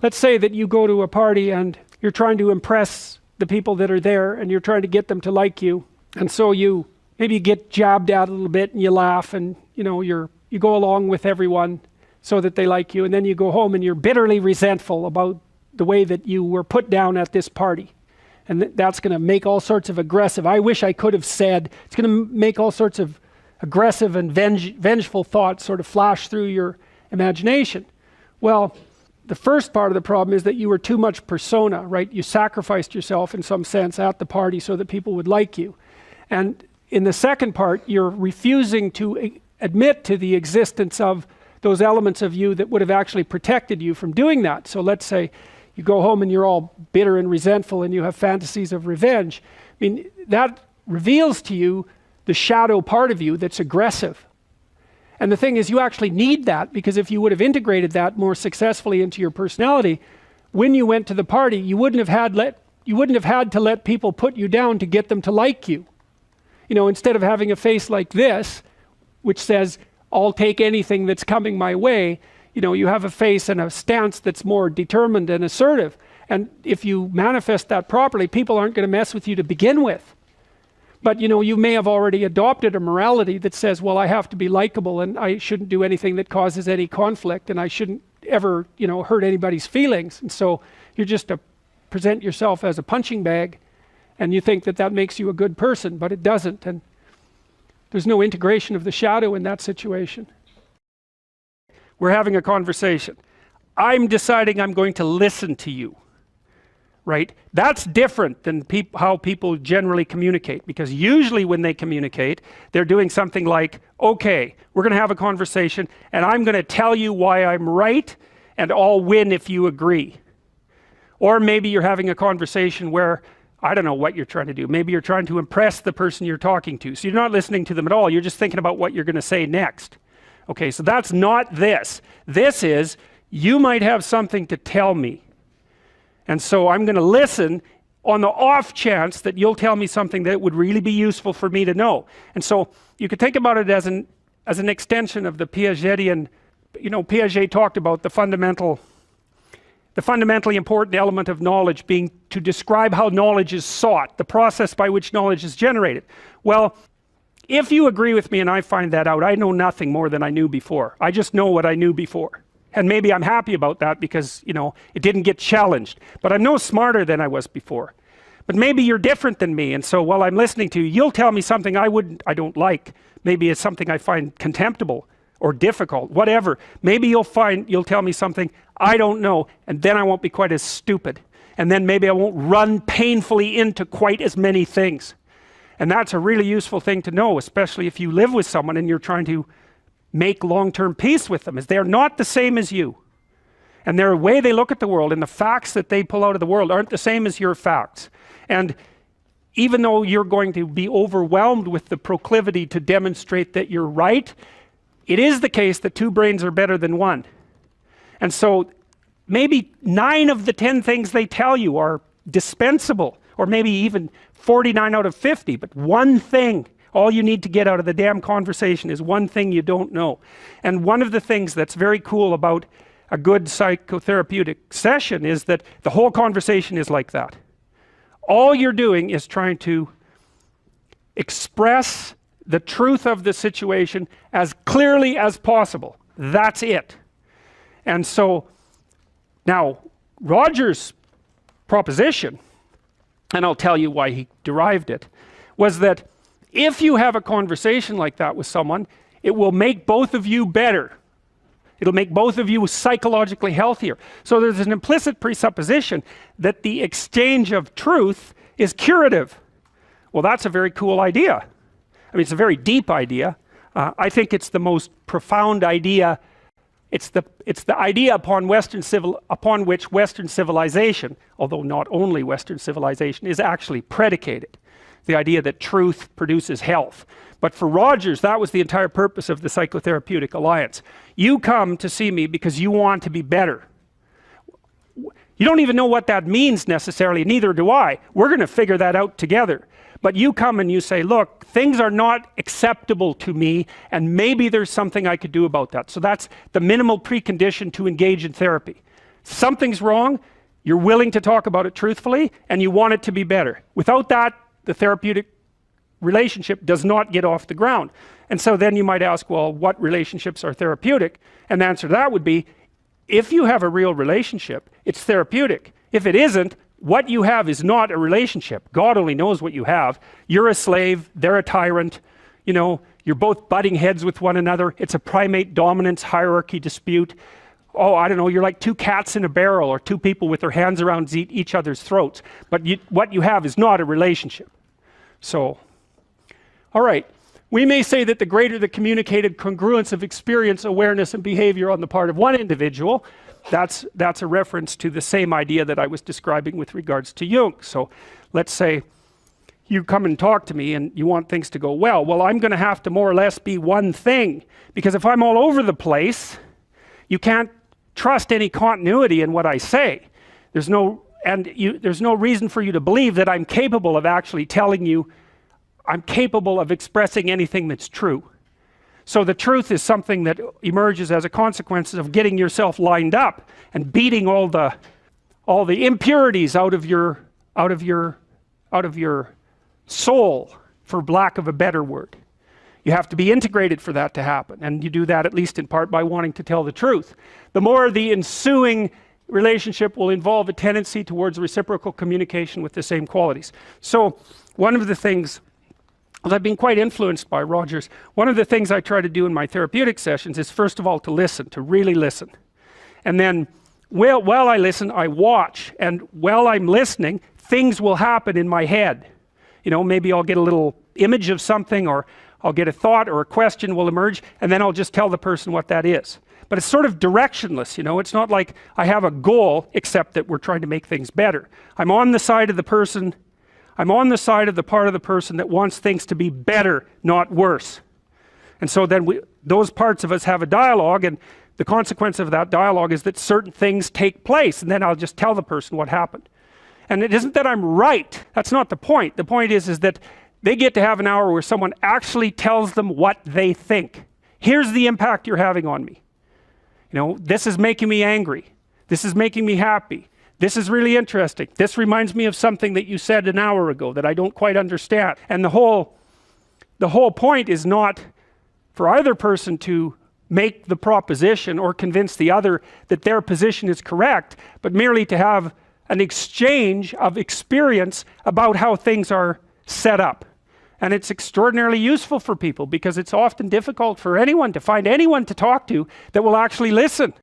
let's say that you go to a party and you're trying to impress the people that are there and you're trying to get them to like you. And so you maybe get jabbed at a little bit and you laugh and you go along with everyone so that they like you. And then you go home and you're bitterly resentful about the way that you were put down at this party. And that's going to make all sorts of aggressive, I wish I could have said, it's going to make all sorts of aggressive and vengeful thoughts sort of flash through your imagination. Well, the first part of the problem is that you were too much persona, right? You sacrificed yourself in some sense at the party so that people would like you. And in the second part, you're refusing to admit to the existence of those elements of you that would have actually protected you from doing that. So let's say you go home and you're all bitter and resentful and you have fantasies of revenge. I mean, that reveals to you the shadow part of you that's aggressive. And the thing is, you actually need that, because if you would have integrated that more successfully into your personality, when you went to the party, you wouldn't have had to let people put you down to get them to like you. Instead of having a face like this, which says, I'll take anything that's coming my way, you have a face and a stance that's more determined and assertive. And if you manifest that properly, people aren't going to mess with you to begin with. But you may have already adopted a morality that says, well, I have to be likable and I shouldn't do anything that causes any conflict and I shouldn't ever, hurt anybody's feelings. And so you're just to present yourself as a punching bag, and you think that that makes you a good person, but it doesn't. And there's no integration of the shadow in that situation. We're having a conversation. I'm deciding I'm going to listen to you. Right? That's different than how people generally communicate, because usually when they communicate, they're doing something like, okay, we're going to have a conversation and I'm going to tell you why I'm right and I'll win if you agree. Or maybe you're having a conversation where, I don't know what you're trying to do. Maybe you're trying to impress the person you're talking to. So you're not listening to them at all. You're just thinking about what you're going to say next. Okay, so that's not this. This is, you might have something to tell me. And so I'm going to listen on the off chance that you'll tell me something that would really be useful for me to know. And so you could think about it as an extension of the Piagetian, Piaget talked about the fundamentally important element of knowledge being to describe how knowledge is sought, the process by which knowledge is generated. Well, if you agree with me and I find that out, I know nothing more than I knew before. I just know what I knew before. And maybe I'm happy about that because, it didn't get challenged. But I'm no smarter than I was before. But maybe you're different than me, and so while I'm listening to you, you'll tell me something I don't like. Maybe it's something I find contemptible or difficult, whatever. Maybe you'll tell me something I don't know, and then I won't be quite as stupid. And then maybe I won't run painfully into quite as many things. And that's a really useful thing to know, especially if you live with someone and you're trying to make long-term peace with them, is they're not the same as you. And their way they look at the world and the facts that they pull out of the world aren't the same as your facts. And even though you're going to be overwhelmed with the proclivity to demonstrate that you're right, it is the case that two brains are better than one. And so maybe 9 of the 10 things they tell you are dispensable, or maybe even 49 out of 50, but one thing, all you need to get out of the damn conversation is one thing you don't know. And one of the things that's very cool about a good psychotherapeutic session is that the whole conversation is like that. All you're doing is trying to express the truth of the situation as clearly as possible. That's it. And so now Roger's proposition, and I'll tell you why he derived it, was that if you have a conversation like that with someone, it will make both of you better. It'll make both of you psychologically healthier. So there's an implicit presupposition that the exchange of truth is curative. Well, that's a very cool idea. I mean, it's a very deep idea. I think it's the most profound idea. It's the idea upon which Western civilization, although not only Western civilization, is actually predicated. The idea that truth produces health. But for Rogers, that was the entire purpose of the Psychotherapeutic Alliance. You come to see me because you want to be better. You don't even know what that means necessarily, neither do I. We're going to figure that out together. But you come and you say, look, things are not acceptable to me, and maybe there's something I could do about that. So that's the minimal precondition to engage in therapy. Something's wrong, you're willing to talk about it truthfully, and you want it to be better. Without that, the therapeutic relationship does not get off the ground. And so then you might ask, well, what relationships are therapeutic? And the answer to that would be, if you have a real relationship, it's therapeutic. If it isn't, what you have is not a relationship. God only knows what you have. You're a slave, they're a tyrant, you know, you're both butting heads with one another. It's a primate dominance hierarchy dispute. Oh, I don't know, you're like two cats in a barrel, or two people with their hands around each other's throats. But what you have is not a relationship. So, all right. We may say that the greater the communicated congruence of experience, awareness, and behavior on the part of one individual, that's a reference to the same idea that I was describing with regards to Jung. So let's say you come and talk to me and you want things to go well. Well, I'm going to have to more or less be one thing, because if I'm all over the place, you can't trust any continuity in what I say. There's no reason for you to believe that I'm capable of actually telling you, I'm capable of expressing anything that's true. So the truth is something that emerges as a consequence of getting yourself lined up and beating all the impurities out of your soul, for lack of a better word. You have to be integrated for that to happen, and you do that at least in part by wanting to tell the truth. The more the ensuing relationship will involve a tendency towards reciprocal communication with the same qualities. So one of the things, I've been quite influenced by Rogers. One of the things I try to do in my therapeutic sessions is, first of all, to listen, to really listen. And then while I listen, I watch, and while I'm listening, things will happen in my head. You know, maybe I'll get a little image of something, or I'll get a thought or a question will emerge, and then I'll just tell the person what that is. But it's sort of directionless, you know, it's not like I have a goal, except that we're trying to make things better. I'm on the side of the person, I'm on the side of the part of the person that wants things to be better, not worse. And so then those parts of us have a dialogue, and the consequence of that dialogue is that certain things take place, and then I'll just tell the person what happened. And it isn't that I'm right, that's not the point. The point is that they get to have an hour where someone actually tells them what they think. Here's the impact you're having on me. You know, this is making me angry. This is making me happy. This is really interesting. This reminds me of something that you said an hour ago that I don't quite understand. And the whole point is not for either person to make the proposition or convince the other that their position is correct, but merely to have an exchange of experience about how things are set up. And it's extraordinarily useful for people, because it's often difficult for anyone to find anyone to talk to that will actually listen.